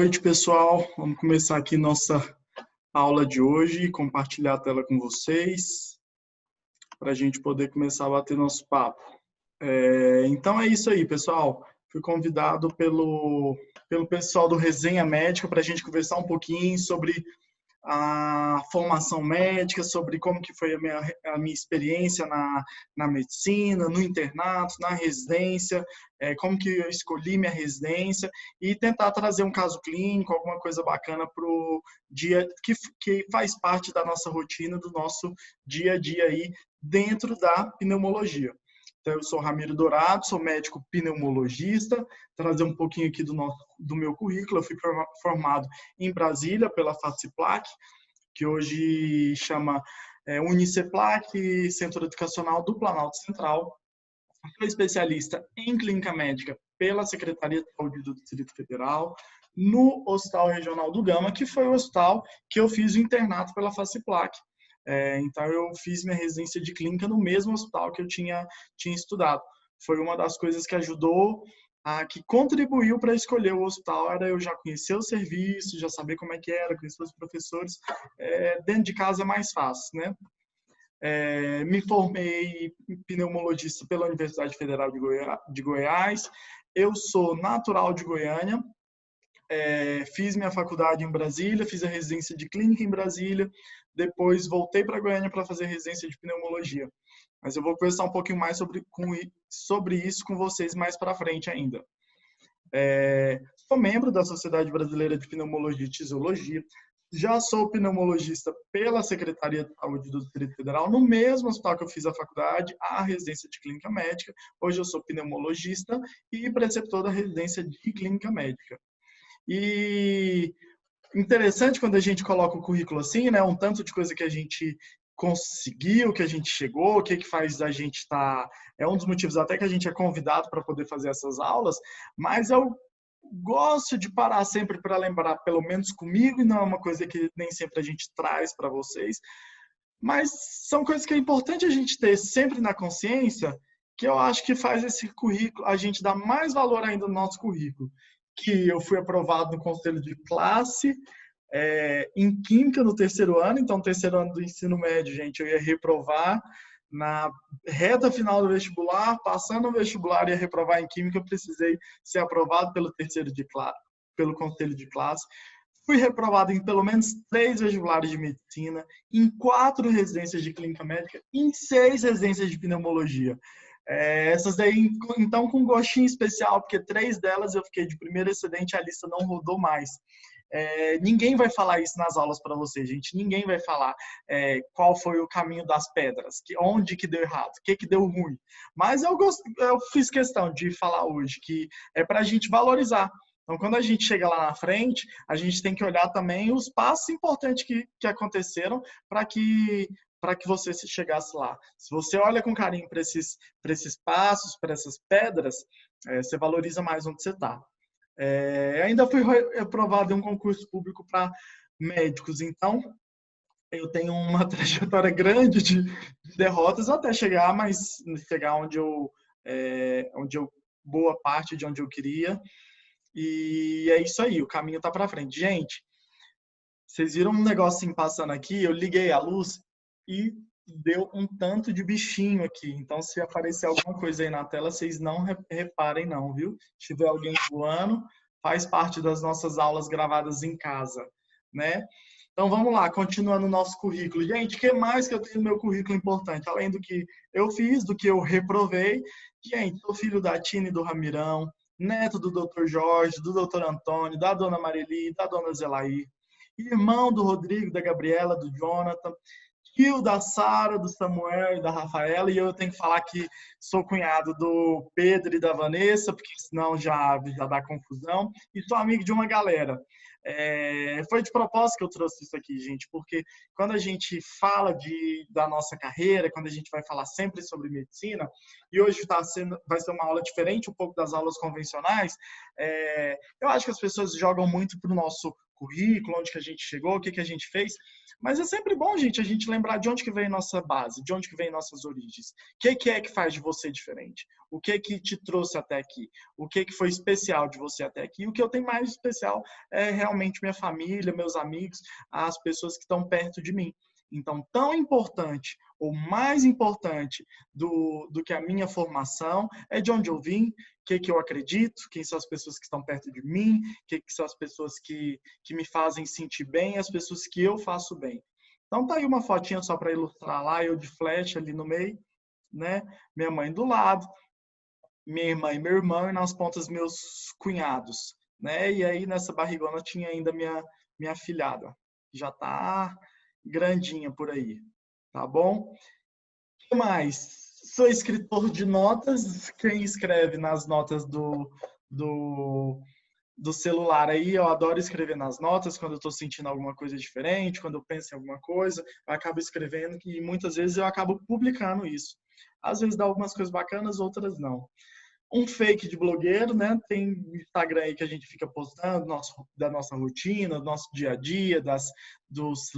noite, pessoal. Vamos começar aqui nossa aula de hoje, compartilhar a tela com vocês, para a gente poder começar a bater nosso papo. Então é isso aí, pessoal. Fui convidado pelo pessoal do Resenha Médica para a gente conversar um pouquinho sobre a formação médica, sobre como que foi a minha experiência na medicina, no internato, na residência, como que eu escolhi minha residência e tentar trazer um caso clínico, alguma coisa bacana para o dia que faz parte da nossa rotina, do nosso dia a dia aí dentro da pneumologia. Então, eu sou Ramiro Dourado, sou médico pneumologista, trazer um pouquinho aqui do meu currículo. Eu fui formado em Brasília pela FACIPLAC, que hoje chama Uniceplac, Centro Educacional do Planalto Central. Sou especialista em clínica médica pela Secretaria de Saúde do Distrito Federal, no Hospital Regional do Gama, que foi o hospital que eu fiz o internato pela FACIPLAC. Então, eu fiz minha residência de clínica no mesmo hospital que eu tinha estudado. Foi uma das coisas que ajudou, que contribuiu para escolher o hospital, era eu já conhecer o serviço, já saber como é que era, conhecer os professores. Dentro de casa é mais fácil, né? Me formei pneumologista pela Universidade Federal de Goiás. Eu sou natural de Goiânia. Fiz minha faculdade em Brasília, fiz a residência de clínica em Brasília, depois voltei para Goiânia para fazer residência de pneumologia. Mas eu vou conversar um pouquinho mais sobre isso com vocês mais para frente ainda. Sou membro da Sociedade Brasileira de Pneumologia e Tisiologia, já sou pneumologista pela Secretaria de Saúde do Distrito Federal, no mesmo hospital que eu fiz a faculdade, a residência de clínica médica. Hoje eu sou pneumologista e preceptor da residência de clínica médica. E interessante quando a gente coloca o currículo assim, né? Um tanto de coisa que a gente conseguiu, que a gente chegou, o que faz a gente estar... É um dos motivos até que a gente é convidado para poder fazer essas aulas, mas eu gosto de parar sempre para lembrar, pelo menos comigo, e não é uma coisa que nem sempre a gente traz para vocês, mas são coisas que é importante a gente ter sempre na consciência, que eu acho que faz esse currículo, a gente dá mais valor ainda no nosso currículo. Que eu fui aprovado no conselho de classe em Química no terceiro ano, então terceiro ano do ensino médio, gente, eu ia reprovar na reta final do vestibular, passando no vestibular ia reprovar em Química, eu precisei ser aprovado pelo pelo conselho de classe. Fui reprovado em pelo menos 3 vestibulares de medicina, em 4 residências de clínica médica, em 6 residências de pneumologia. Essas daí, então, com um gostinho especial, porque 3 delas eu fiquei de primeiro excedente, a lista não rodou mais. Ninguém vai falar isso nas aulas para você, gente. Ninguém vai falar qual foi o caminho das pedras, onde que deu errado, o que deu ruim. Mas eu fiz questão de falar hoje que é para a gente valorizar. Então, quando a gente chega lá na frente, a gente tem que olhar também os passos importantes que aconteceram para que você chegasse lá. Se você olha com carinho para esses passos, para essas pedras, você valoriza mais onde você está. Ainda fui aprovado em um concurso público para médicos, então eu tenho uma trajetória grande de derrotas até chegar, mas chegar onde eu boa parte de onde eu queria. E é isso aí, o caminho tá para frente. Gente, vocês viram um negocinho passando aqui? Eu liguei a luz e deu um tanto de bichinho aqui. Então, se aparecer alguma coisa aí na tela, vocês não reparem não, viu? Se tiver alguém voando, faz parte das nossas aulas gravadas em casa, né? Então, vamos lá, continuando o nosso currículo. Gente, o que mais que eu tenho no meu currículo importante? Além do que eu fiz, do que eu reprovei. Gente, sou filho da Tina e do Ramirão, neto do Dr. Jorge, do Dr. Antônio, da Dona Marili, da Dona Zelaí, irmão do Rodrigo, da Gabriela, do Jonathan, tio da Sara, do Samuel e da Rafaela, e eu tenho que falar que sou cunhado do Pedro e da Vanessa, porque senão já dá confusão, e sou amigo de uma galera. Foi de propósito que eu trouxe isso aqui, gente, porque quando a gente fala da nossa carreira, quando a gente vai falar sempre sobre medicina, e hoje vai ser uma aula diferente, um pouco das aulas convencionais, eu acho que as pessoas jogam muito para o nosso currículo, onde que a gente chegou, o que que a gente fez. Mas é sempre bom, gente, a gente lembrar de onde que vem nossa base, de onde que vem nossas origens. O que é que faz de você diferente? O que que te trouxe até aqui? O que que foi especial de você até aqui? E o que eu tenho mais especial é realmente minha família, meus amigos, as pessoas que estão perto de mim. Então, tão importante ou mais importante do que a minha formação é de onde eu vim, o que eu acredito, quem são as pessoas que estão perto de mim, que são as pessoas que me fazem sentir bem, as pessoas que eu faço bem. Então, tá aí uma fotinha só para ilustrar lá, eu de flecha ali no meio, né? Minha mãe do lado, minha irmã e meu irmão, e nas pontas meus cunhados, né? E aí nessa barrigona tinha ainda minha afilhada, que já tá grandinha por aí, tá bom? O que mais? Sou escritor de notas, quem escreve nas notas do, do celular aí, eu adoro escrever nas notas, quando eu estou sentindo alguma coisa diferente, quando eu penso em alguma coisa, eu acabo escrevendo e muitas vezes eu acabo publicando isso. Às vezes dá algumas coisas bacanas, outras não. Um fake de blogueiro, né? Tem Instagram aí que a gente fica postando da nossa rotina, do nosso dia a dia, dos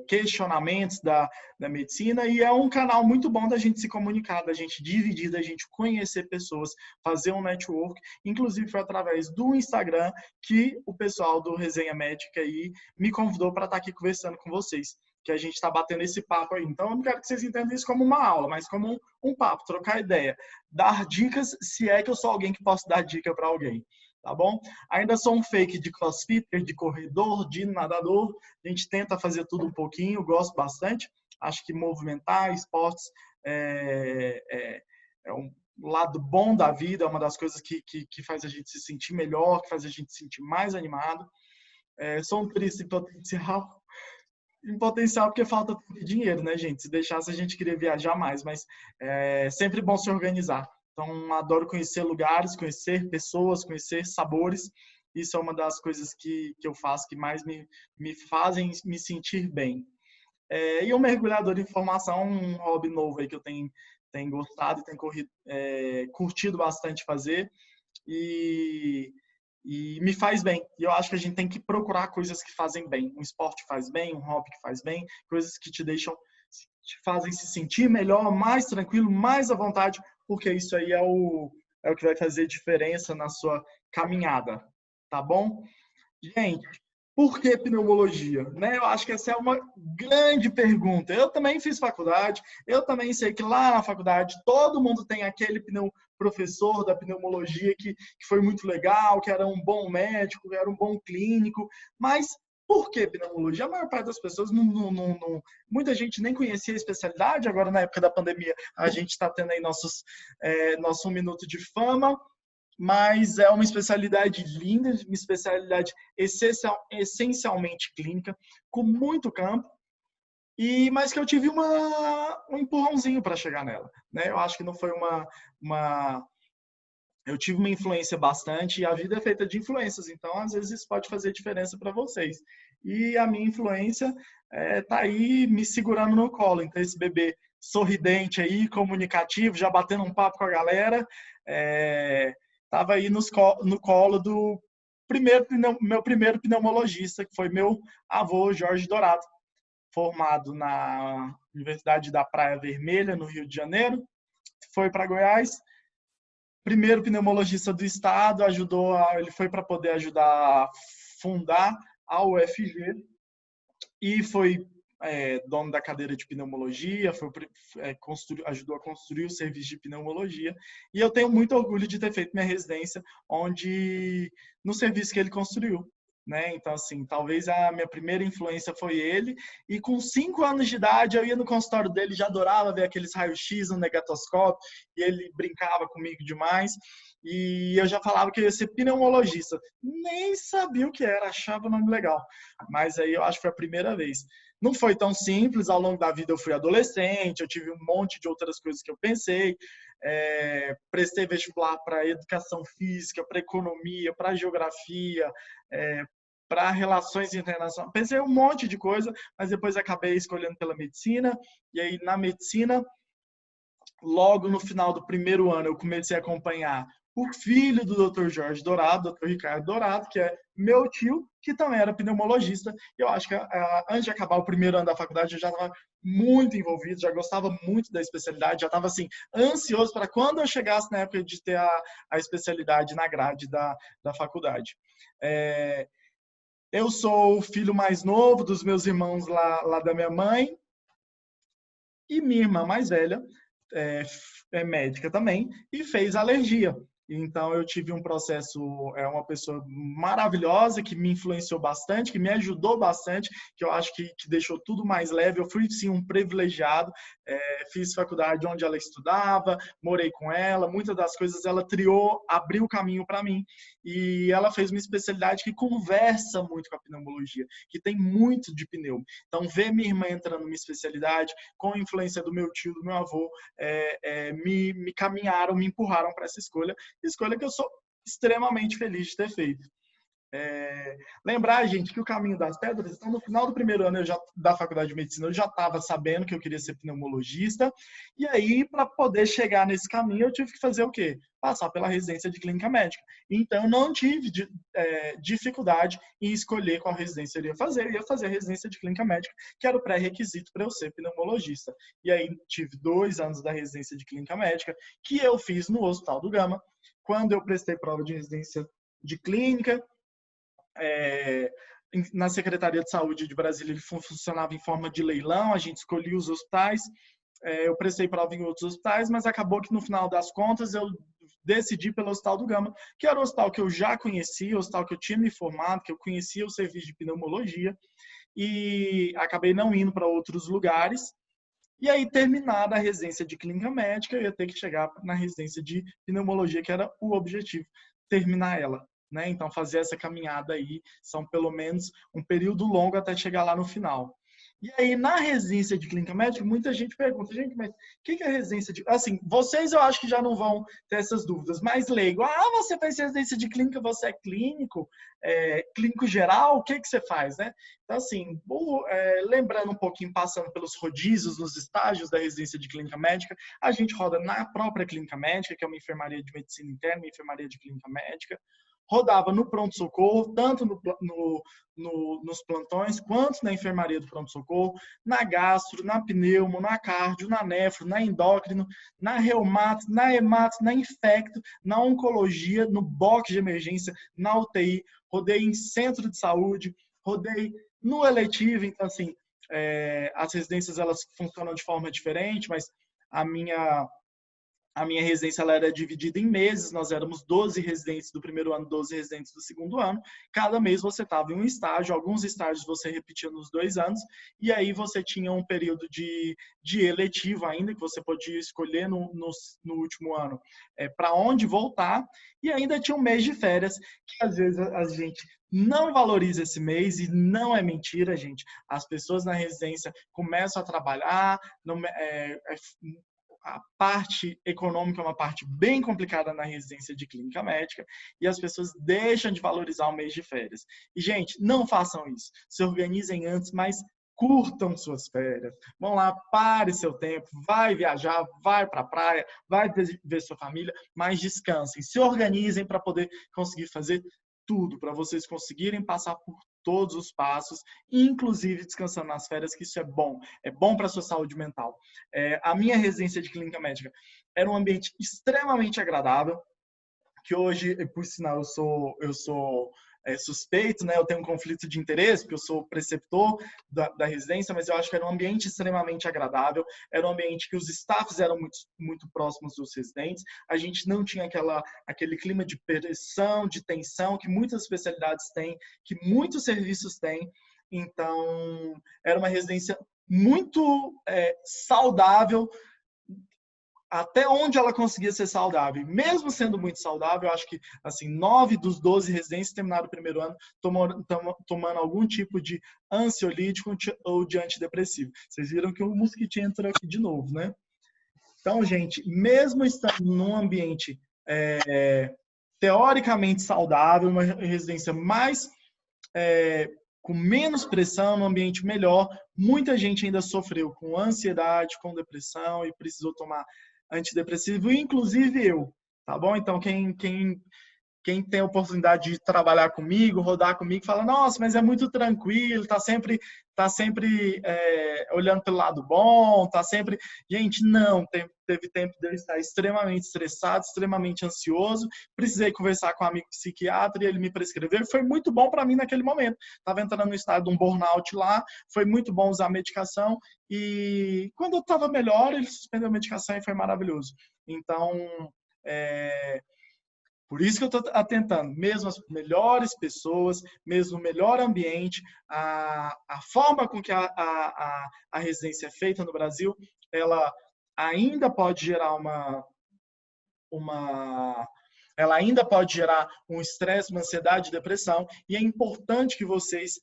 questionamentos da medicina, e é um canal muito bom da gente se comunicar, da gente dividir, da gente conhecer pessoas, fazer um network. Inclusive foi através do Instagram que o pessoal do Resenha Médica aí me convidou para estar aqui conversando com vocês, que a gente está batendo esse papo aí. Então eu não quero que vocês entendam isso como uma aula, mas como um papo, trocar ideia, dar dicas, se é que eu sou alguém que posso dar dica para alguém. Tá bom? Ainda sou um fake de crossfitter, de corredor, de nadador. A gente tenta fazer tudo um pouquinho, gosto bastante. Acho que movimentar, esportes é um lado bom da vida, é uma das coisas que faz a gente se sentir melhor, que faz a gente se sentir mais animado. Sou um turista em potencial porque falta dinheiro, né, gente? Se deixasse, a gente queria viajar mais, mas é sempre bom se organizar. Então, adoro conhecer lugares, conhecer pessoas, conhecer sabores. Isso é uma das coisas que eu faço que mais me fazem me sentir bem. E um mergulhador de informação, um hobby novo aí que eu tenho gostado e tenho curtido bastante fazer. E me faz bem. E eu acho que a gente tem que procurar coisas que fazem bem. Um esporte faz bem, um hobby que faz bem, coisas que te fazem se sentir melhor, mais tranquilo, mais à vontade, porque isso aí é o que vai fazer diferença na sua caminhada, tá bom? Gente, por que pneumologia? Né? Eu acho que essa é uma grande pergunta. Eu também fiz faculdade, eu também sei que lá na faculdade todo mundo tem aquele professor da pneumologia que foi muito legal, que era um bom médico, que era um bom clínico, mas por que pneumologia? A maior parte das pessoas muita gente nem conhecia a especialidade. Agora, na época da pandemia, a gente está tendo aí nosso 1 minuto de fama, mas é uma especialidade linda, uma especialidade essencialmente clínica, com muito campo, mas que eu tive um empurrãozinho para chegar nela. Né? Eu acho que não foi eu tive uma influência bastante, e a vida é feita de influências, então às vezes isso pode fazer diferença para vocês. E a minha influência tá aí me segurando no colo, então esse bebê sorridente aí, comunicativo, já batendo um papo com a galera, estava aí no colo do meu primeiro pneumologista, que foi meu avô, Jorge Dourado, formado na Universidade da Praia Vermelha, no Rio de Janeiro, foi para Goiás, primeiro pneumologista do estado, ele foi para poder ajudar a fundar a UFG e foi dono da cadeira de pneumologia, ajudou a construir o serviço de pneumologia, e eu tenho muito orgulho de ter feito minha residência no serviço que ele construiu. Né? Então, assim, talvez a minha primeira influência foi ele, e com 5 anos de idade eu ia no consultório dele, já adorava ver aqueles raios-x no negatoscópio, e ele brincava comigo demais, e eu já falava que eu ia ser pneumologista. Nem sabia o que era, achava o nome legal, mas aí eu acho que foi a primeira vez. Não foi tão simples, ao longo da vida eu fui adolescente, eu tive um monte de outras coisas que eu pensei, prestei vestibular para educação física, para economia, para geografia, para relações internacionais. Pensei um monte de coisa, mas depois acabei escolhendo pela medicina, e aí na medicina, logo no final do primeiro ano, eu comecei a acompanhar o filho do Dr. Jorge Dourado, Dr. Ricardo Dourado, que é meu tio, que também era pneumologista. Eu acho que antes de acabar o primeiro ano da faculdade, eu já estava muito envolvido, já gostava muito da especialidade, já estava assim, ansioso para quando eu chegasse na época de ter a especialidade na grade da faculdade. Eu sou o filho mais novo dos meus irmãos lá da minha mãe, e minha irmã mais velha é médica também e fez alergia. Então, eu tive um processo, uma pessoa maravilhosa que me influenciou bastante, que me ajudou bastante, que eu acho que deixou tudo mais leve. Eu fui, sim, um privilegiado. Fiz faculdade onde ela estudava, morei com ela, muitas das coisas ela triou, abriu o caminho para mim. E ela fez uma especialidade que conversa muito com a pneumologia, que tem muito de pneu. Então, ver minha irmã entrando numa especialidade, com a influência do meu tio, do meu avô, me caminharam, me empurraram para essa escolha que eu sou extremamente feliz de ter feito. Lembrar, gente, que o caminho das pedras, então no final do primeiro ano da faculdade de medicina, eu já estava sabendo que eu queria ser pneumologista, e aí, para poder chegar nesse caminho, eu tive que fazer o quê? Passar pela residência de clínica médica. Então, eu não tive dificuldade em escolher qual residência eu ia fazer a residência de clínica médica, que era o pré-requisito para eu ser pneumologista. E aí, tive 2 anos da residência de clínica médica, que eu fiz no Hospital do Gama. Quando eu prestei prova de residência de clínica, na Secretaria de Saúde de Brasília, ele funcionava em forma de leilão, a gente escolhia os hospitais, eu prestei prova em outros hospitais, mas acabou que no final das contas eu decidi pelo Hospital do Gama, que era o hospital que eu já conhecia, o hospital que eu tinha me formado, que eu conhecia o serviço de pneumologia, e acabei não indo para outros lugares. E aí, terminada a residência de clínica médica, eu ia ter que chegar na residência de pneumologia, que era o objetivo, terminar ela. Né? Então, fazer essa caminhada aí, são pelo menos um período longo até chegar lá no final. E aí, na residência de clínica médica, muita gente pergunta, gente, mas o que é residência de... Assim, vocês eu acho que já não vão ter essas dúvidas, mas leigo, você fez residência de clínica, você é clínico, clínico geral, o que você faz, né? Então, assim, lembrando um pouquinho, passando pelos rodízios, nos estágios da residência de clínica médica, a gente roda na própria clínica médica, que é uma enfermaria de medicina interna, uma enfermaria de clínica médica, rodava no pronto-socorro, tanto nos plantões, quanto na enfermaria do pronto-socorro, na gastro, na pneumo, na cardio, na nefro, na endócrino, na reumato, na hemato, na infecto, na oncologia, no box de emergência, na UTI, rodei em centro de saúde, rodei no eletivo. Então, assim, as residências elas funcionam de forma diferente, mas a minha residência ela era dividida em meses, nós éramos 12 residentes do primeiro ano, 12 residentes do segundo ano. Cada mês você estava em um estágio, alguns estágios você repetia nos 2 anos, e aí você tinha um período de eletivo ainda, que você podia escolher no último ano para onde voltar, e ainda tinha um mês de férias, que às vezes a gente não valoriza esse mês, e não é mentira, gente. As pessoas na residência começam a trabalhar, a parte econômica é uma parte bem complicada na residência de clínica médica, e as pessoas deixam de valorizar o mês de férias. E, gente, não façam isso. Se organizem antes, mas curtam suas férias. Vão lá, pare seu tempo, vai viajar, vai para a praia, vai ver sua família, mas descansem. Se organizem para poder conseguir fazer tudo, para vocês conseguirem passar por todos os passos, inclusive descansando nas férias, que isso é bom para a sua saúde mental. A minha residência de clínica médica era um ambiente extremamente agradável, que hoje, por sinal, eu sou suspeito, né? Eu tenho um conflito de interesse, porque eu sou preceptor da residência, mas eu acho que era um ambiente extremamente agradável, era um ambiente que os staffs eram muito, muito próximos dos residentes, a gente não tinha aquele clima de pressão, de tensão, que muitas especialidades têm, que muitos serviços têm. Então, era uma residência muito saudável, até onde ela conseguia ser saudável. Mesmo sendo muito saudável, eu acho que assim, 9 dos 12 residentes terminaram o primeiro ano tomando algum tipo de ansiolítico ou de antidepressivo. Vocês viram que o mosquitinho entrou aqui de novo, né? Então, gente, mesmo estando num ambiente teoricamente saudável, uma residência mais com menos pressão, num ambiente melhor, muita gente ainda sofreu com ansiedade, com depressão e precisou tomar antidepressivo, inclusive eu. tá bom? Então, quem tem a oportunidade de trabalhar comigo, rodar comigo, fala, nossa, mas é muito tranquilo, tá sempre olhando pelo lado bom, tá sempre... Gente, não, teve tempo de eu estar extremamente estressado, extremamente ansioso, precisei conversar com um amigo psiquiatra e ele me prescreveu, foi muito bom para mim naquele momento. Estava entrando no estado de um burnout lá, foi muito bom usar a medicação e quando eu estava melhor, ele suspendeu a medicação e foi maravilhoso. Então, por isso que eu estou atentando, mesmo as melhores pessoas, mesmo o melhor ambiente, a forma com que a residência é feita no Brasil, ela ainda pode gerar uma ela ainda pode gerar um estresse, uma ansiedade, depressão, e é importante que vocês,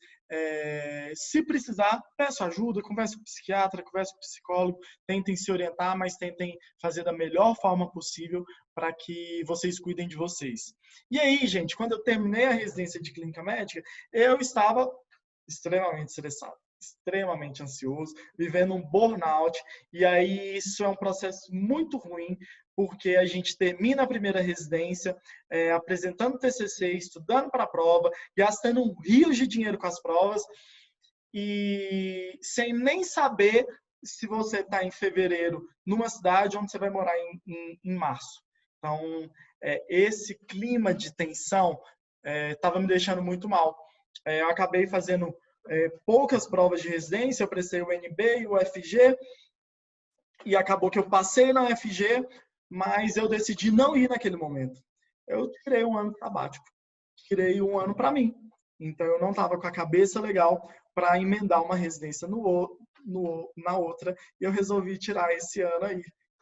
se precisar, peçam ajuda, converse com o psiquiatra, converse com o psicólogo, tentem se orientar, mas tentem fazer da melhor forma possível para que vocês cuidem de vocês. E aí, gente, quando eu terminei a residência de clínica médica, eu estava extremamente estressado, extremamente ansioso, vivendo um burnout, e aí isso é um processo muito ruim, porque a gente termina a primeira residência, apresentando TCC, estudando para a prova, gastando um rio de dinheiro com as provas, e sem nem saber se você está em fevereiro numa cidade onde você vai morar em março. Então, esse clima de tensão estava me deixando muito mal. Eu acabei fazendo poucas provas de residência, eu prestei o NB e o FG, e acabou que eu passei na UFG, mas eu decidi não ir naquele momento. Eu tirei um ano sabático, tirei um ano para mim. Então eu não estava com a cabeça legal para emendar uma residência na outra, e eu resolvi tirar esse ano aí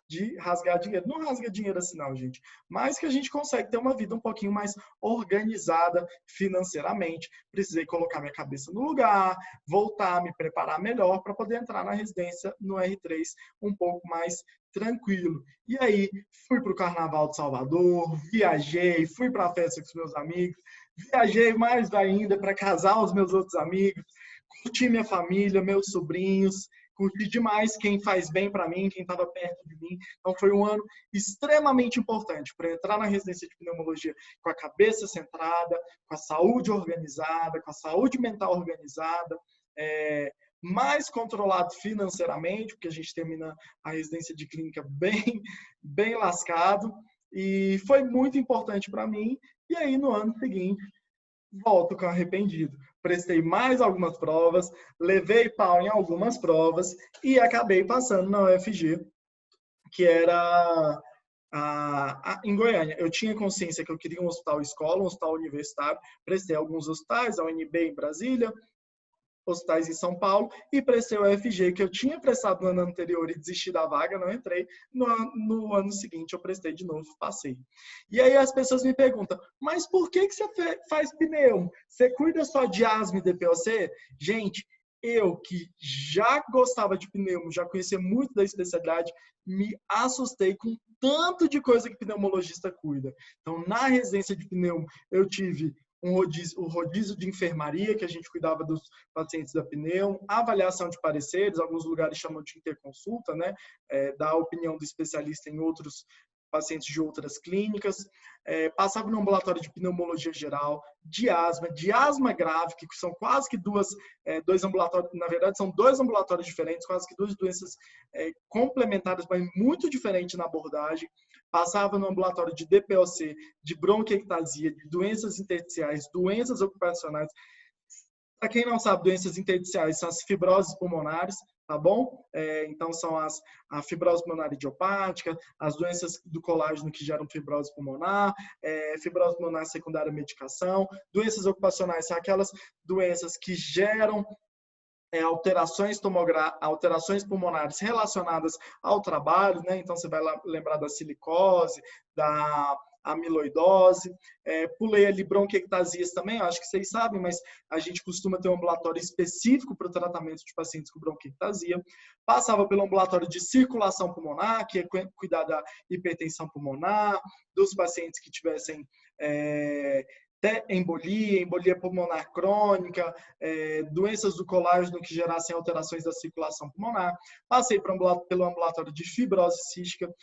de rasgar dinheiro. Não rasga dinheiro assim não, gente, mas que a gente consegue ter uma vida um pouquinho mais organizada financeiramente. Precisei colocar minha cabeça no lugar, voltar, me preparar melhor para poder entrar na residência no R3 um pouco mais tranquilo. E aí, fui para o Carnaval de Salvador, viajei, fui para a festa com os meus amigos, viajei mais ainda para casar os meus outros amigos, curti minha família, meus sobrinhos, curti demais quem faz bem para mim, quem estava perto de mim. Então foi um ano extremamente importante para entrar na residência de pneumologia com a cabeça centrada, com a saúde organizada, com a saúde mental organizada, mais controlado financeiramente, porque a gente termina a residência de clínica bem lascado, e foi muito importante para mim. E aí no ano seguinte volto com arrependido. Prestei mais algumas provas, levei pau em algumas provas e acabei passando na UFG, que era em Goiânia. Eu tinha consciência que eu queria um hospital escola, um hospital universitário. Prestei alguns hospitais, a UNB em Brasília, hospitais em São Paulo, e prestei o UFG, que eu tinha prestado no ano anterior e desisti da vaga, não entrei. No ano seguinte eu prestei de novo, passei. E aí as pessoas me perguntam, mas por que você faz pneu? Você cuida só de asma e DPOC? Gente, eu que já gostava de pneumo, já conhecia muito da especialidade, me assustei com tanto de coisa que pneumologista cuida. Então, na residência de pneumo, eu tive o rodízio de enfermaria, que a gente cuidava dos pacientes da pneumo, avaliação de pareceres, alguns lugares chamam de interconsulta, né? Da opinião do especialista em outros pacientes de outras clínicas, passava no ambulatório de pneumologia geral, de asma grave, que são quase que dois ambulatórios, na verdade são dois ambulatórios diferentes, quase que duas doenças complementares, mas muito diferentes na abordagem. Passava no ambulatório de DPOC, de bronquiectasia, de doenças intersticiais, doenças ocupacionais. Para quem não sabe, doenças intersticiais são as fibroses pulmonares, tá bom? Então, são a fibrose pulmonar idiopática, as doenças do colágeno que geram fibrose pulmonar, fibrose pulmonar secundária à medicação. Doenças ocupacionais são aquelas doenças que geram alterações pulmonares relacionadas ao trabalho, né? Então, você vai lembrar da silicose, da amiloidose. Pulei ali bronquiectasias também, acho que vocês sabem, mas a gente costuma ter um ambulatório específico para o tratamento de pacientes com bronquiectasia. Passava pelo ambulatório de circulação pulmonar, que é cuidar da hipertensão pulmonar, dos pacientes que tivessem embolia pulmonar crônica, doenças do colágeno que gerassem alterações da circulação pulmonar. Passei pelo ambulatório de fibrose cística,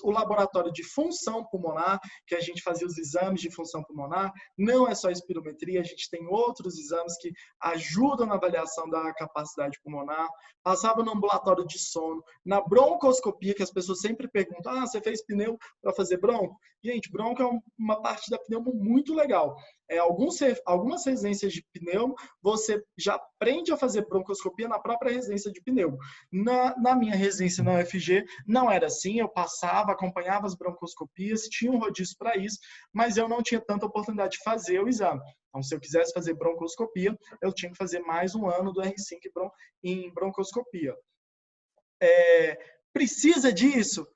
o laboratório de função pulmonar, que a gente fazia os exames de função pulmonar. Não é só espirometria, a gente tem outros exames que ajudam na avaliação da capacidade pulmonar. Passava no ambulatório de sono, na broncoscopia, que as pessoas sempre perguntam, você fez pneu para fazer bronco? Gente, bronco é uma parte da pneumo muito legal. Algumas residências de pneumo, você já aprende a fazer broncoscopia na própria residência de pneumo. Na minha residência na UFG, não era assim, eu passava, acompanhava as broncoscopias, tinha um rodízio para isso, mas eu não tinha tanta oportunidade de fazer o exame. Então, se eu quisesse fazer broncoscopia, eu tinha que fazer mais um ano do R5 em broncoscopia. Precisa disso?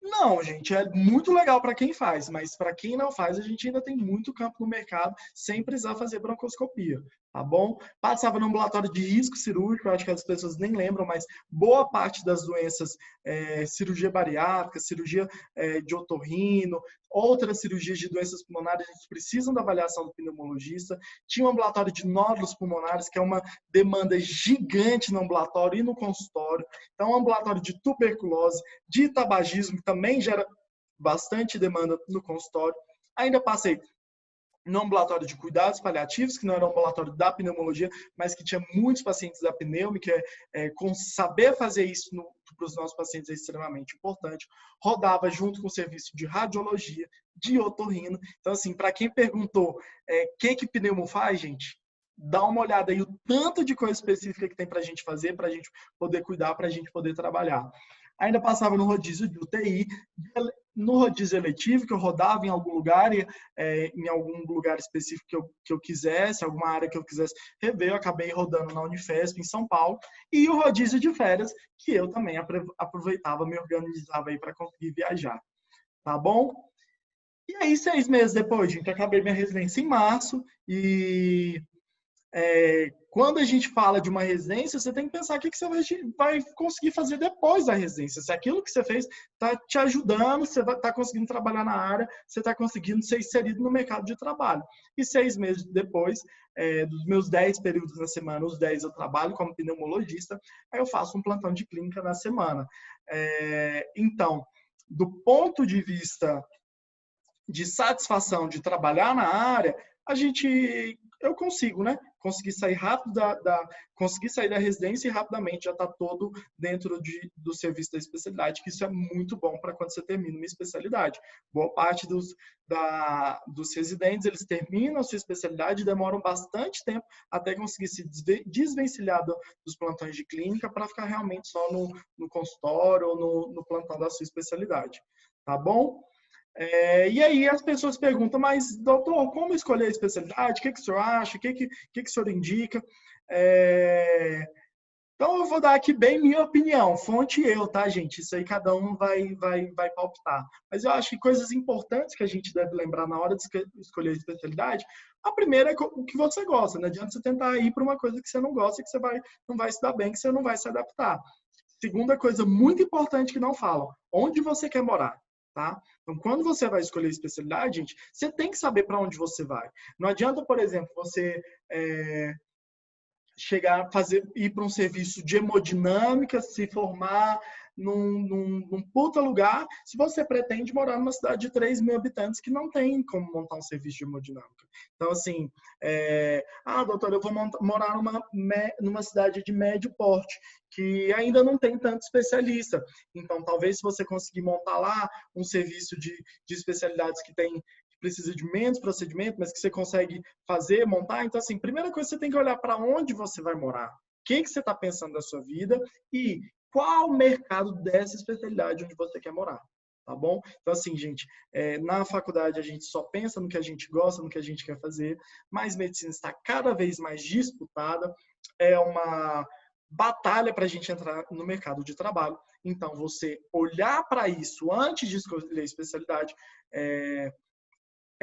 Não, gente, é muito legal para quem faz, mas para quem não faz, a gente ainda tem muito campo no mercado sem precisar fazer broncoscopia, tá bom? Passava no ambulatório de risco cirúrgico, eu acho que as pessoas nem lembram, mas boa parte das doenças, cirurgia bariátrica, cirurgia de otorrino, outras cirurgias de doenças pulmonares, a gente precisam da avaliação do pneumologista. Tinha um ambulatório de nódulos pulmonares, que é uma demanda gigante no ambulatório e no consultório. Então, um ambulatório de tuberculose, de tabagismo, que também gera bastante demanda no consultório. Ainda passei no ambulatório de cuidados paliativos, que não era um ambulatório da pneumologia, mas que tinha muitos pacientes da pneumica, saber fazer isso para os nossos pacientes é extremamente importante. Rodava junto com o serviço de radiologia, de otorrino. Então, assim, para quem perguntou o que pneumo faz, gente, dá uma olhada aí o tanto de coisa específica que tem para a gente fazer, para a gente poder cuidar, para a gente poder trabalhar. Ainda passava no rodízio de UTI, no rodízio eletivo, que eu rodava em algum lugar, em algum lugar específico que eu quisesse, alguma área que eu quisesse rever, eu acabei rodando na Unifesp, em São Paulo, e o rodízio de férias, que eu também aproveitava, me organizava aí para conseguir viajar. Tá bom? E aí, 6 meses depois, gente, acabei minha residência em março, e quando a gente fala de uma residência, você tem que pensar o que você vai conseguir fazer depois da residência. Se aquilo que você fez está te ajudando, você está conseguindo trabalhar na área, você está conseguindo ser inserido no mercado de trabalho. E 6 meses depois, dos meus 10 períodos na semana, os 10 eu trabalho como pneumologista, aí eu faço um plantão de clínica na semana. Então, do ponto de vista de satisfação de trabalhar na área, eu consigo, né? Conseguir sair rápido conseguir sair da residência e rapidamente já está todo dentro do serviço da especialidade, que isso é muito bom para quando você termina uma especialidade. Boa parte dos residentes, eles terminam a sua especialidade e demoram bastante tempo até conseguir se desvencilhar dos plantões de clínica para ficar realmente só no consultório ou no plantão da sua especialidade. Tá bom? E aí as pessoas perguntam, mas doutor, como escolher a especialidade? O que o senhor acha? O que o senhor indica? Então eu vou dar aqui bem minha opinião, fonte eu, tá, gente? Isso aí cada um vai palpitar. Mas eu acho que coisas importantes que a gente deve lembrar na hora de escolher a especialidade, a primeira é o que você gosta. Não adianta você tentar ir para uma coisa que você não gosta, que você não vai se dar bem, que você não vai se adaptar. Segunda coisa muito importante que não falam, onde você quer morar? Tá? Então, quando você vai escolher especialidade, gente, você tem que saber para onde você vai. Não adianta, por exemplo, você ir para um serviço de hemodinâmica, se formar num puta lugar, se você pretende morar numa cidade de 3 mil habitantes que não tem como montar um serviço de hemodinâmica. Então, assim, doutor, eu vou morar numa cidade de médio porte, que ainda não tem tanto especialista. Então, talvez se você conseguir montar lá um serviço de especialidades que precisa de menos procedimento, mas que você consegue montar. Então, assim, primeira coisa, você tem que olhar para onde você vai morar. O que você está pensando da sua vida e qual o mercado dessa especialidade onde você quer morar. Tá bom? Então, assim, gente, na faculdade a gente só pensa no que a gente gosta, no que a gente quer fazer, mas medicina está cada vez mais disputada. É uma batalha para a gente entrar no mercado de trabalho. Então, você olhar para isso antes de escolher a especialidade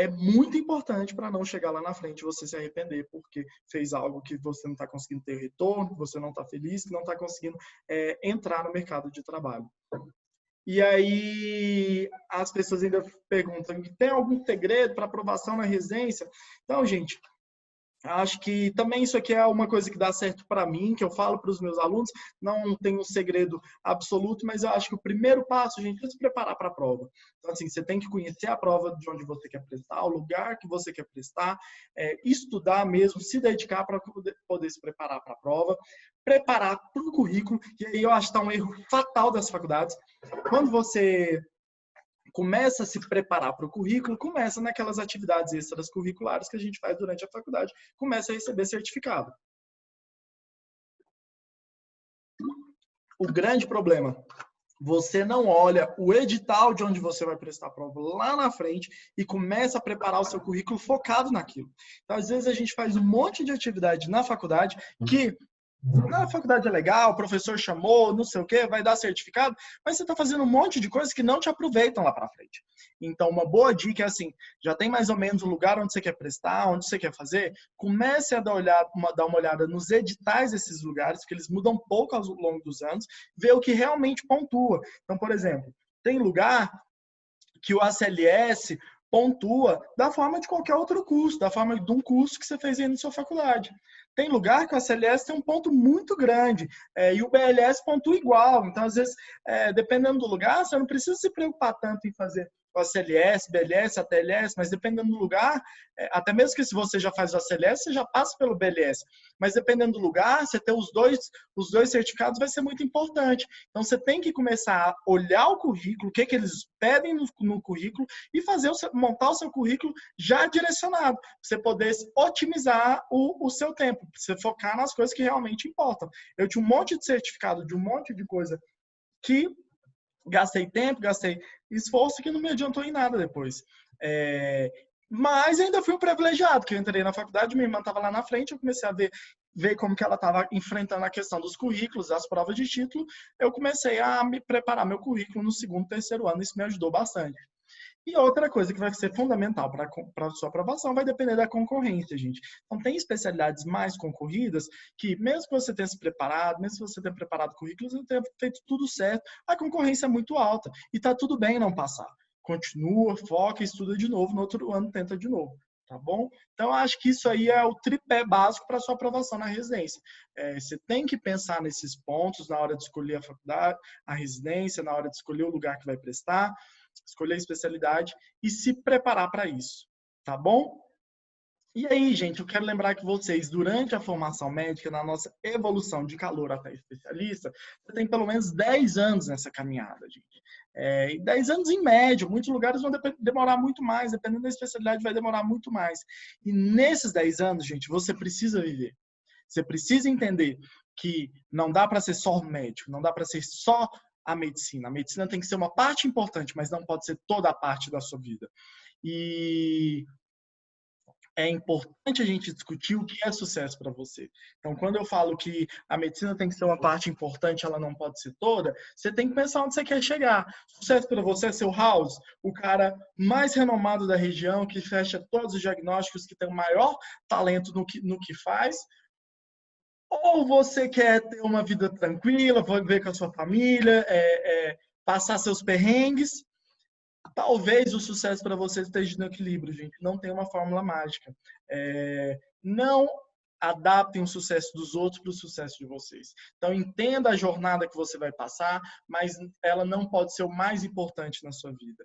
é muito importante para não chegar lá na frente e você se arrepender porque fez algo que você não está conseguindo ter retorno, que você não está feliz, que não está conseguindo entrar no mercado de trabalho. E aí as pessoas ainda perguntam, tem algum segredo para aprovação na residência? Então, gente, Acho que também isso aqui é uma coisa que dá certo para mim, que eu falo para os meus alunos, não tem um segredo absoluto, mas eu acho que o primeiro passo, gente, é se preparar para a prova. Então, assim, você tem que conhecer a prova de onde você quer prestar, o lugar que você quer prestar, estudar mesmo, se dedicar para poder se preparar para a prova, preparar para o currículo, e aí eu acho que está um erro fatal das faculdades. Quando você começa a se preparar para o currículo, começa naquelas atividades extras curriculares que a gente faz durante a faculdade, começa a receber certificado. O grande problema, você não olha o edital de onde você vai prestar a prova lá na frente e começa a preparar o seu currículo focado naquilo. Então, às vezes, a gente faz um monte de atividade na faculdade que na faculdade é legal, o professor chamou, não sei o quê, vai dar certificado, mas você está fazendo um monte de coisas que não te aproveitam lá para frente. Então, uma boa dica é assim, já tem mais ou menos o lugar onde você quer prestar, onde você quer fazer, comece a dar uma olhada nos editais desses lugares, porque eles mudam pouco ao longo dos anos, ver o que realmente pontua. Então, por exemplo, tem lugar que o ACLS pontua da forma de qualquer outro curso, da forma de um curso que você fez aí na sua faculdade. Tem lugar que o ACLS tem um ponto muito grande e o BLS pontua igual. Então, às vezes, dependendo do lugar, você não precisa se preocupar tanto em fazer o ACLS, BLS, ATLS, mas dependendo do lugar, até mesmo que se você já faz o ACLS, você já passa pelo BLS. Mas dependendo do lugar, você ter os dois certificados vai ser muito importante. Então, você tem que começar a olhar o currículo, o que eles pedem no currículo e montar o seu currículo já direcionado, para você poder otimizar o seu tempo, para você focar nas coisas que realmente importam. Eu tinha um monte de certificado de um monte de coisa que gastei tempo, gastei esforço que não me adiantou em nada depois. Mas ainda fui um privilegiado, que eu entrei na faculdade, minha irmã estava lá na frente, eu comecei a ver como que ela estava enfrentando a questão dos currículos, das provas de título, eu comecei a me preparar meu currículo no segundo, terceiro ano, isso me ajudou bastante. E outra coisa que vai ser fundamental para a sua aprovação vai depender da concorrência, gente. Então, tem especialidades mais concorridas que, mesmo que você tenha se preparado, mesmo que você tenha preparado currículos, você tenha feito tudo certo, a concorrência é muito alta. E está tudo bem não passar. Continua, foca, estuda de novo, no outro ano tenta de novo. Tá bom? Então, acho que isso aí é o tripé básico para a sua aprovação na residência. Você tem que pensar nesses pontos na hora de escolher a faculdade, a residência, na hora de escolher o lugar que vai prestar, escolher a especialidade e se preparar para isso, tá bom? E aí, gente, eu quero lembrar que vocês, durante a formação médica, na nossa evolução de calouro até especialista, você tem pelo menos 10 anos nessa caminhada, gente. E 10 anos em média, muitos lugares vão demorar muito mais, dependendo da especialidade, vai demorar muito mais. E nesses 10 anos, gente, você precisa viver. Você precisa entender que não dá para ser só médico, não dá para ser só a medicina. A medicina tem que ser uma parte importante, mas não pode ser toda a parte da sua vida. E é importante a gente discutir o que é sucesso para você. Então, quando eu falo que a medicina tem que ser uma parte importante, ela não pode ser toda, você tem que pensar onde você quer chegar. Sucesso para você é seu House, o cara mais renomado da região, que fecha todos os diagnósticos, que tem o maior talento no que faz, ou você quer ter uma vida tranquila, viver com a sua família, passar seus perrengues. Talvez o sucesso para você esteja no equilíbrio, gente. Não tem uma fórmula mágica. Não adaptem o sucesso dos outros para o sucesso de vocês. Então, entenda a jornada que você vai passar, mas ela não pode ser o mais importante na sua vida.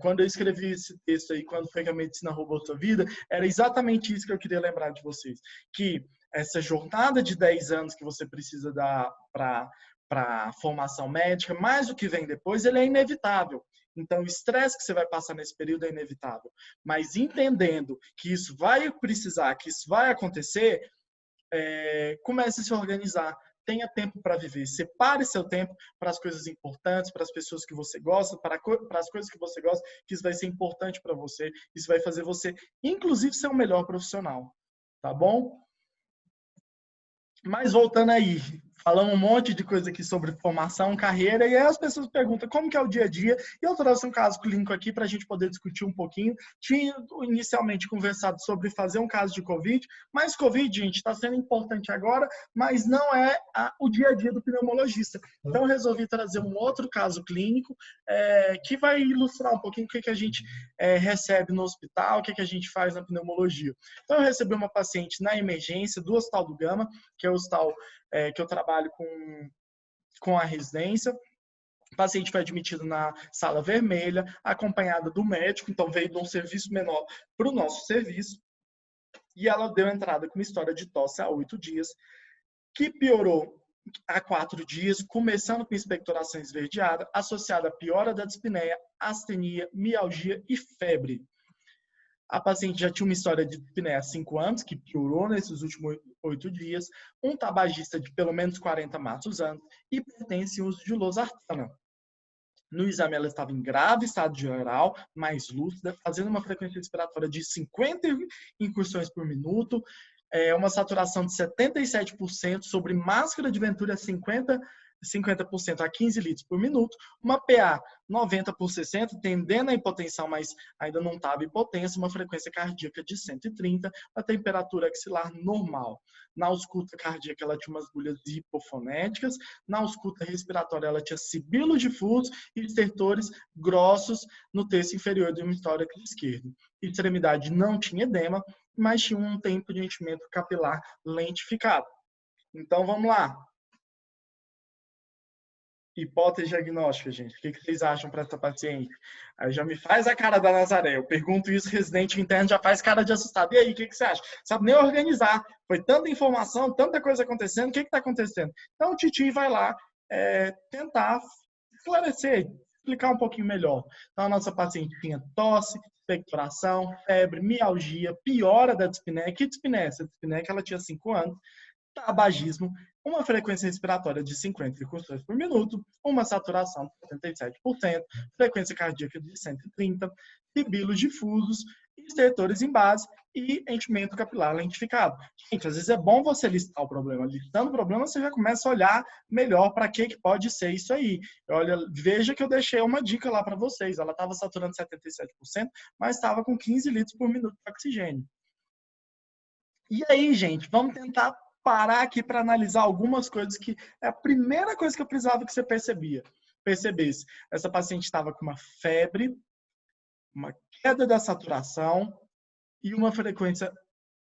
Quando eu escrevi esse texto aí, quando foi que a medicina roubou a sua vida, era exatamente isso que eu queria lembrar de vocês. Que essa jornada de 10 anos que você precisa dar para a formação médica, mais o que vem depois, ele é inevitável. Então, o estresse que você vai passar nesse período é inevitável. Mas entendendo que isso vai precisar, que isso vai acontecer, comece a se organizar. Tenha tempo para viver. Separe seu tempo para as coisas importantes, para as pessoas que você gosta, para as coisas que você gosta, que isso vai ser importante para você. Isso vai fazer você, inclusive, ser um melhor profissional. Tá bom? Mas voltando aí, Falamos um monte de coisa aqui sobre formação, carreira, e aí as pessoas perguntam como que é o dia a dia, e eu trouxe um caso clínico aqui para a gente poder discutir um pouquinho. Tinha inicialmente conversado sobre fazer um caso de Covid, mas Covid, gente, está sendo importante agora, mas não é o dia a dia do pneumologista. Então, eu resolvi trazer um outro caso clínico que vai ilustrar um pouquinho o que a gente recebe no hospital, o que a gente faz na pneumologia. Então, eu recebi uma paciente na emergência do Hospital do Gama, que é o hospital que eu trabalho com a residência. O paciente foi admitido na sala vermelha, acompanhada do médico, então veio de um serviço menor para o nosso serviço. E ela deu entrada com uma história de tosse há 8 dias, que piorou há 4 dias, começando com expectoração esverdeada, associada a piora da dispneia, astenia, mialgia e febre. A paciente já tinha uma história de dispneia há 5 anos, que piorou nesses últimos 8 dias, um tabagista de pelo menos 40 maços anos e pertence ao uso de losartana. No exame, ela estava em grave estado geral, mais lúcida, fazendo uma frequência respiratória de 50 incursões por minuto, uma saturação de 77% sobre máscara de Venturi a 50% a 15 litros por minuto, uma PA 90 por 60, tendendo a hipotensão, mas ainda não estava hipotensa, uma frequência cardíaca de 130, a temperatura axilar normal. Na ausculta cardíaca, ela tinha umas agulhas hipofonéticas, na ausculta respiratória, ela tinha sibilo difuso e estertores grossos no terço inferior do hemisfério esquerdo. Extremidade não tinha edema, mas tinha um tempo de enchimento capilar lentificado. Então, vamos lá. Hipótese diagnóstica, gente. O que vocês acham para essa paciente? Aí já me faz a cara da Nazaré. Eu pergunto isso, residente interno já faz cara de assustado. E aí, o que você acha? Sabe nem organizar. Foi tanta informação, tanta coisa acontecendo. O que está acontecendo? Então, o Titi vai lá tentar esclarecer, explicar um pouquinho melhor. Então, a nossa paciente tinha tosse, expectoração, febre, mialgia, piora da dispneia. Que dispneia? Essa dispneia que ela tinha 5 anos. Tabagismo, uma frequência respiratória de 50 incursões por minuto, uma saturação de 77%, frequência cardíaca de 130, sibilos difusos, estertores em base e enchimento capilar lentificado. Gente, às vezes é bom você listar o problema. Listando o problema, você já começa a olhar melhor para que pode ser isso aí. Olha, veja que eu deixei uma dica lá para vocês. Ela estava saturando 77%, mas estava com 15 litros por minuto de oxigênio. E aí, gente, vamos tentar parar aqui para analisar algumas coisas que é a primeira coisa que eu precisava que você percebesse. Essa paciente estava com uma febre, uma queda da saturação e uma frequência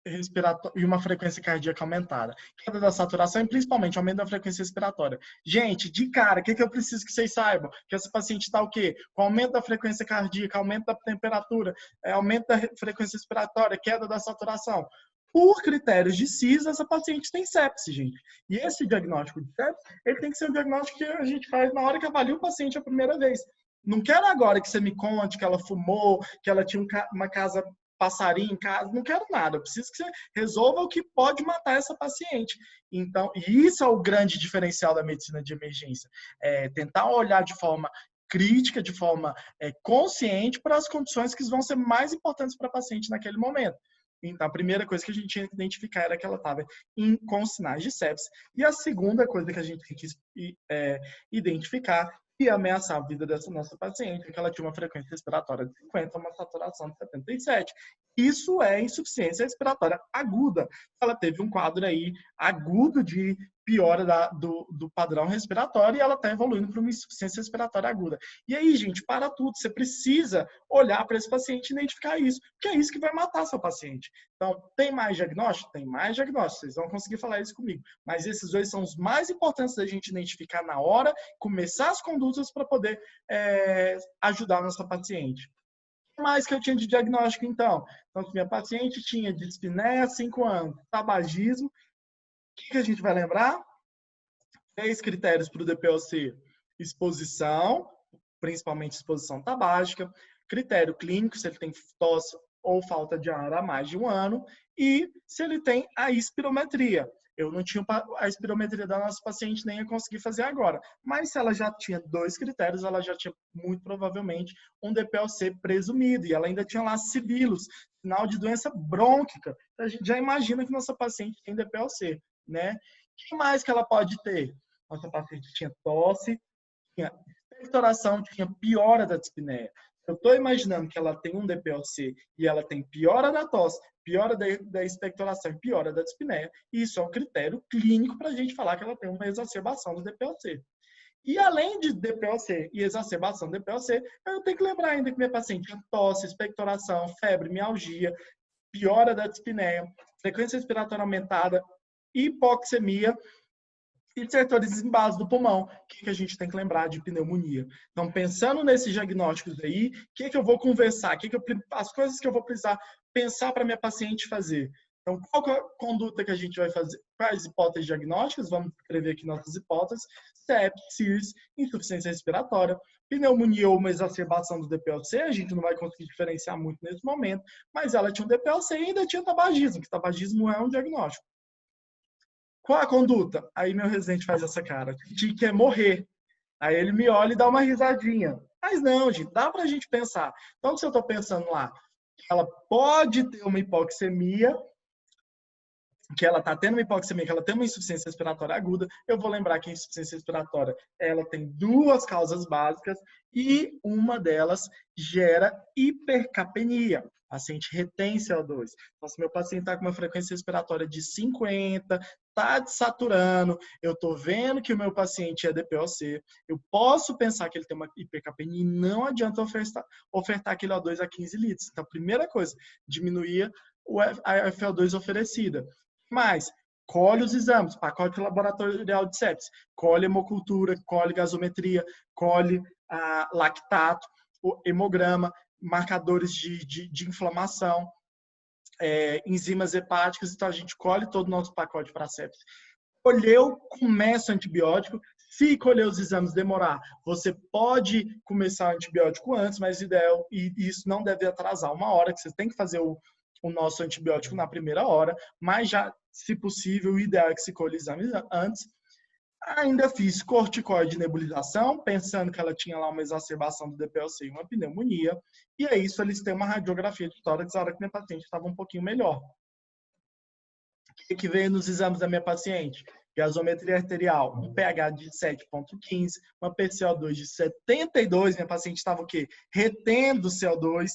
respiratória e uma frequência cardíaca aumentada. Queda da saturação e principalmente aumento da frequência respiratória. Gente, de cara, o que eu preciso que vocês saibam? Que essa paciente está o quê? Com aumento da frequência cardíaca, aumento da temperatura, aumento da frequência respiratória, queda da saturação. Por critérios de CIS, essa paciente tem sepse, gente. E esse diagnóstico de sepse, ele tem que ser um diagnóstico que a gente faz na hora que avalia o paciente a primeira vez. Não quero agora que você me conte que ela fumou, que ela tinha uma casa passarinho em casa, não quero nada. Eu preciso que você resolva o que pode matar essa paciente. Então, e isso é o grande diferencial da medicina de emergência. Tentar olhar de forma crítica, de forma consciente para as condições que vão ser mais importantes para a paciente naquele momento. Então, a primeira coisa que a gente tinha que identificar era que ela estava com sinais de sepse. E a segunda coisa que a gente tinha que identificar e ameaçar a vida dessa nossa paciente é que ela tinha uma frequência respiratória de 50, uma saturação de 77. Isso é insuficiência respiratória aguda. Ela teve um quadro aí agudo de piora do padrão respiratório e ela está evoluindo para uma insuficiência respiratória aguda. E aí, gente, para tudo. Você precisa olhar para esse paciente e identificar isso, porque é isso que vai matar seu paciente. Então, tem mais diagnóstico? Tem mais diagnóstico. Vocês vão conseguir falar isso comigo. Mas esses dois são os mais importantes da gente identificar na hora, começar as condutas para poder ajudar a nossa paciente. O que mais que eu tinha de diagnóstico, então? Então, minha paciente tinha dispneia, 5 anos, tabagismo. O que a gente vai lembrar? 3 critérios para o DPOC. Exposição, principalmente exposição tabágica. Critério clínico, se ele tem tosse ou falta de ar há mais de 1 ano. E se ele tem a espirometria. Eu não tinha a espirometria da nossa paciente, nem ia conseguir fazer agora. Mas se ela já tinha 2 critérios, ela já tinha muito provavelmente um DPOC presumido. E ela ainda tinha lá sibilos, sinal de doença brônquica. A gente já imagina que nossa paciente tem DPOC, né? que mais que ela pode ter? Nossa paciente tinha tosse, tinha expectoração, tinha piora da dispneia. Eu estou imaginando que ela tem um DPOC e ela tem piora da tosse, piora da expectoração e piora da dispneia, e isso é um critério clínico para a gente falar que ela tem uma exacerbação do DPOC. E além de DPOC e exacerbação do DPOC, eu tenho que lembrar ainda que minha paciente tinha tosse, expectoração, febre, mialgia, piora da dispneia, frequência respiratória aumentada, hipoxemia e setores em base do pulmão. O que a gente tem que lembrar de pneumonia? Então, pensando nesses diagnósticos aí, o que eu vou conversar? As coisas que eu vou precisar pensar para minha paciente fazer? Então, qual é a conduta que a gente vai fazer? Quais hipóteses diagnósticas? Vamos escrever aqui nossas hipóteses. sepsis, CIRS, insuficiência respiratória, pneumonia ou uma exacerbação do DPLC, a gente não vai conseguir diferenciar muito nesse momento, mas ela tinha um DPLC e ainda tinha tabagismo, que tabagismo é um diagnóstico. Qual a conduta? Aí meu residente faz essa cara, de quer morrer. Aí ele me olha e dá uma risadinha. Mas não, gente, dá pra gente pensar. Então, se eu tô pensando lá, ela pode ter uma hipoxemia, que ela está tendo uma hipoxemia, que ela tem uma insuficiência respiratória aguda, eu vou lembrar que a insuficiência respiratória ela tem duas causas básicas e uma delas gera hipercapnia. O paciente retém CO2. Então, se meu paciente está com uma frequência respiratória de 50, está desaturando, eu estou vendo que o meu paciente é DPOC, eu posso pensar que ele tem uma hipercapnia e não adianta ofertar aquele O2 a 15 litros. Então, a primeira coisa, diminuir a FO2 oferecida. Mas colhe os exames, pacote laboratorial de sepsis, colhe hemocultura, colhe gasometria, colhe lactato, hemograma, marcadores de inflamação, enzimas hepáticas, então a gente colhe todo o nosso pacote para sepsis. Colheu, começa o antibiótico. Se colher os exames demorar, você pode começar o antibiótico antes, mas ideal, e isso não deve atrasar uma hora, que você tem que fazer o nosso antibiótico na primeira hora, mas já, se possível, o ideal é que se colhe exames antes. Ainda fiz corticoide nebulização, pensando que ela tinha lá uma exacerbação do DPLC e uma pneumonia, e é isso, eles têm uma radiografia de tórax na hora que minha paciente estava um pouquinho melhor. O que veio nos exames da minha paciente? Gasometria arterial, um pH de 7,15, uma PCO2 de 72, minha paciente estava o quê? Retendo CO2,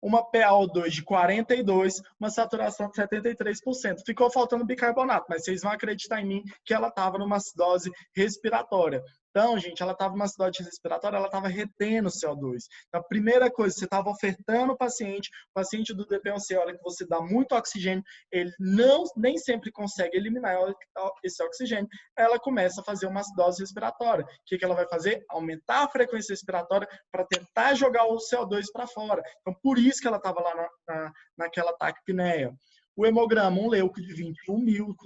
uma PaO2 de 42, uma saturação de 73%. Ficou faltando bicarbonato, mas vocês vão acreditar em mim que ela estava numa acidose respiratória. Então, gente, ela estava numa acidose respiratória, ela estava retendo CO2. Então, a primeira coisa, você estava ofertando o paciente do DPLC, a hora que você dá muito oxigênio, ele nem sempre consegue eliminar esse oxigênio, ela começa a fazer uma acidose respiratória. O que ela vai fazer? Aumentar a frequência respiratória para tentar jogar o CO2 para fora. Então, por isso que ela estava lá naquela taquipneia. O hemograma, um leuco de 21 mil,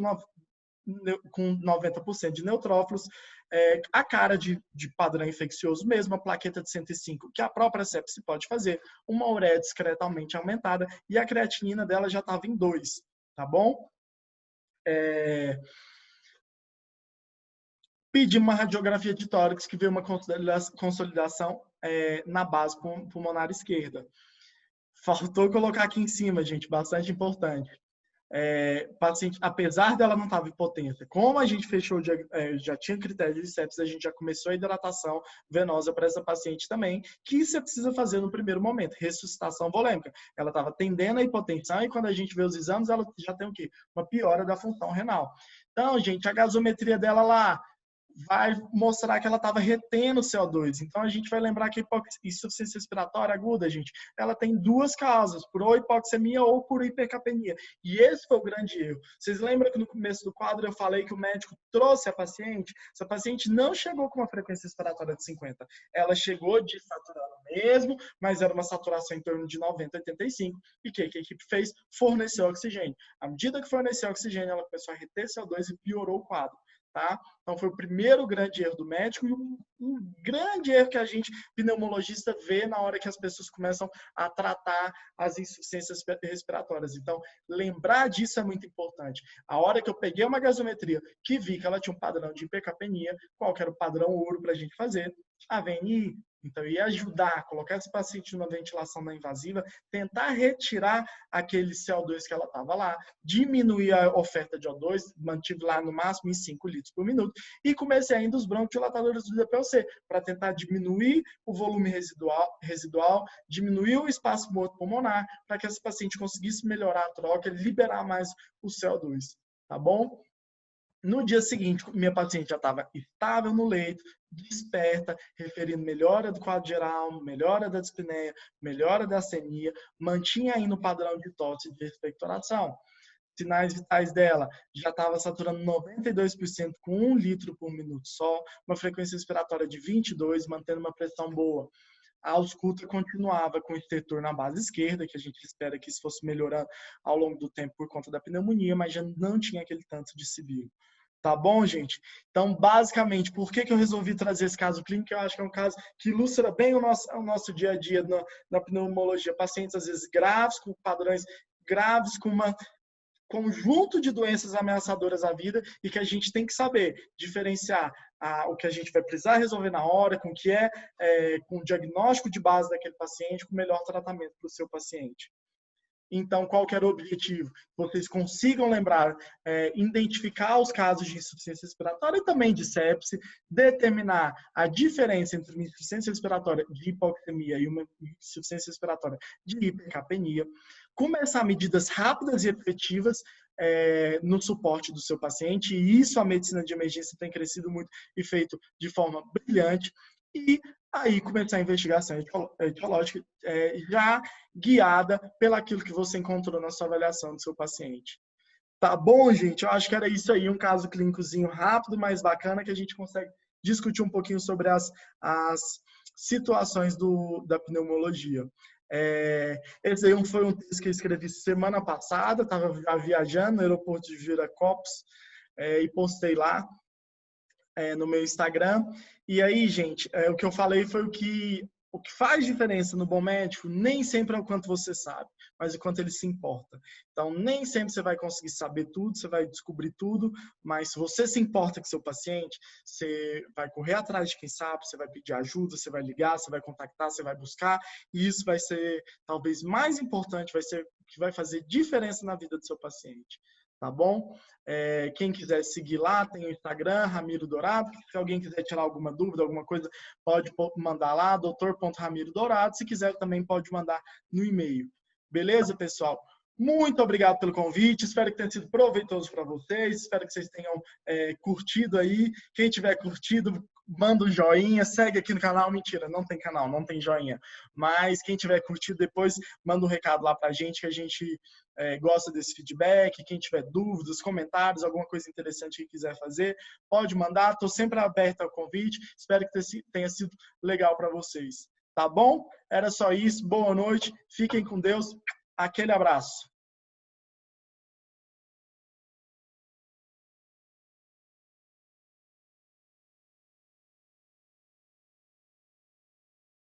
com 90% de neutrófilos, a cara de padrão infeccioso mesmo, a plaqueta de 105, que a própria sepse pode fazer, uma ureia discretamente aumentada, e a creatinina dela já estava em 2, tá bom? Pedi uma radiografia de tórax, que veio uma consolidação na base pulmonar esquerda. Faltou colocar aqui em cima, gente, bastante importante. Paciente, apesar dela não estar hipotência, como a gente fechou, já tinha critério de sepsis, a gente já começou a hidratação venosa para essa paciente também, que você precisa fazer no primeiro momento, ressuscitação volêmica. Ela estava tendendo a hipotensão e quando a gente vê os exames, ela já tem o quê? Uma piora da função renal. Então, gente, a gasometria dela lá vai mostrar que ela estava retendo CO2. Então, a gente vai lembrar que a insuficiência respiratória aguda, gente, ela tem duas causas, por ou hipoxemia ou por hipercapnia. E esse foi o grande erro. Vocês lembram que no começo do quadro eu falei que o médico trouxe a paciente? Essa paciente não chegou com uma frequência respiratória de 50. Ela chegou desaturando mesmo, mas era uma saturação em torno de 90, 85. E o que a equipe fez? Forneceu oxigênio. À medida que forneceu oxigênio, ela começou a reter CO2 e piorou o quadro. Tá? Então, foi o primeiro grande erro do médico e um grande erro que a gente, pneumologista, vê na hora que as pessoas começam a tratar as insuficiências respiratórias. Então, lembrar disso é muito importante. A hora que eu peguei uma gasometria que vi que ela tinha um padrão de hipercapnia, qual que era o padrão ouro para a gente fazer? AVNI, Então, eu ia ajudar, colocar esse paciente numa ventilação não invasiva, tentar retirar aquele CO2 que ela estava lá, diminuir a oferta de O2, mantive lá no máximo em 5 litros por minuto, e comecei ainda os broncodilatadores do DPOC, para tentar diminuir o volume residual, diminuir o espaço morto pulmonar, para que esse paciente conseguisse melhorar a troca e liberar mais o CO2, tá bom? No dia seguinte, minha paciente já estava estável no leito, desperta, referindo melhora do quadro geral, melhora da dispneia, melhora da astenia, mantinha aí no padrão de tosse e de expectoração. Sinais vitais dela já estava saturando 92% com 1 litro por minuto só, uma frequência respiratória de 22, mantendo uma pressão boa. A ausculta continuava com o estertor na base esquerda, que a gente espera que isso fosse melhorando ao longo do tempo por conta da pneumonia, mas já não tinha aquele tanto de sibilo. Tá bom, gente? Então, basicamente, por que eu resolvi trazer esse caso clínico? Eu acho que é um caso que ilustra bem o nosso dia a dia na pneumologia. Pacientes, às vezes, graves, com padrões graves, com um conjunto de doenças ameaçadoras à vida e que a gente tem que saber diferenciar o que a gente vai precisar resolver na hora, com o que com o diagnóstico de base daquele paciente, com o melhor tratamento para o seu paciente. Então, qual que era o objetivo? Vocês consigam lembrar, identificar os casos de insuficiência respiratória e também de sepse, determinar a diferença entre uma insuficiência respiratória de hipoxemia e uma insuficiência respiratória de hipercapnia, começar medidas rápidas e efetivas no suporte do seu paciente, e isso a medicina de emergência tem crescido muito e feito de forma brilhante, e aí começar a investigação etiológica já guiada pelaquilo que você encontrou na sua avaliação do seu paciente. Tá bom, gente? Eu acho que era isso aí, um caso clínicozinho rápido, mas bacana, que a gente consegue discutir um pouquinho sobre as situações da pneumologia. Esse aí foi um texto que eu escrevi semana passada, estava já viajando no aeroporto de Viracopos e postei lá no meu Instagram. E aí, gente, o que eu falei foi o que faz diferença no bom médico nem sempre é o quanto você sabe, mas o quanto ele se importa. Então, nem sempre você vai conseguir saber tudo, você vai descobrir tudo, mas se você se importa com seu paciente, você vai correr atrás de quem sabe, você vai pedir ajuda, você vai ligar, você vai contactar, você vai buscar, e isso vai ser talvez mais importante, vai ser o que vai fazer diferença na vida do seu paciente. Tá bom? Quem quiser seguir lá, tem o Instagram, Ramiro Dourado. Se alguém quiser tirar alguma dúvida, alguma coisa, pode mandar lá, doutor.ramiro Dourado. Se quiser, também pode mandar no e-mail. Beleza, pessoal? Muito obrigado pelo convite. Espero que tenha sido proveitoso para vocês. Espero que vocês tenham curtido aí. Quem tiver curtido, manda um joinha, segue aqui no canal. Mentira, não tem canal, não tem joinha. Mas quem tiver curtido depois, manda um recado lá pra gente, que a gente gosta desse feedback. Quem tiver dúvidas, comentários, alguma coisa interessante que quiser fazer, pode mandar. Estou sempre aberto ao convite. Espero que tenha sido legal para vocês. Tá bom? Era só isso. Boa noite. Fiquem com Deus. Aquele abraço.